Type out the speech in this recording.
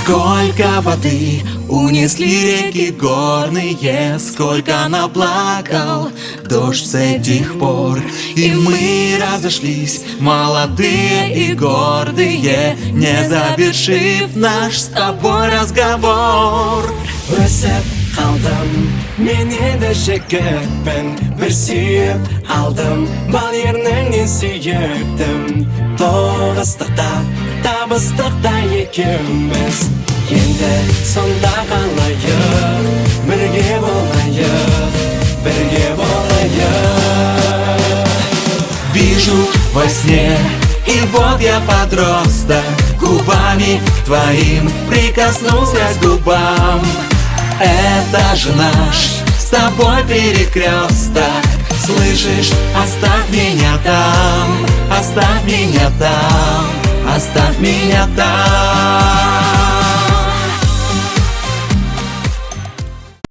Сколько воды унесли реки горные, сколько наплакал дождь с этих пор. И мы разошлись, молодые и гордые, не завершив наш с тобой разговор. Өзіп қалдым, мен еді жігітпін, бір сүйіп алдым, бал ерніңнен сүйіктім. Тоғыстықта, табыстықта екеуміз, енді сонда қалайық, бірге болайық, бірге болайық. Вижу во сне, и вот я подросток, губами твоим прикоснулся к губам. Это же наш с тобой перекресток. Слышишь, оставь меня там, оставь меня там, оставь меня там.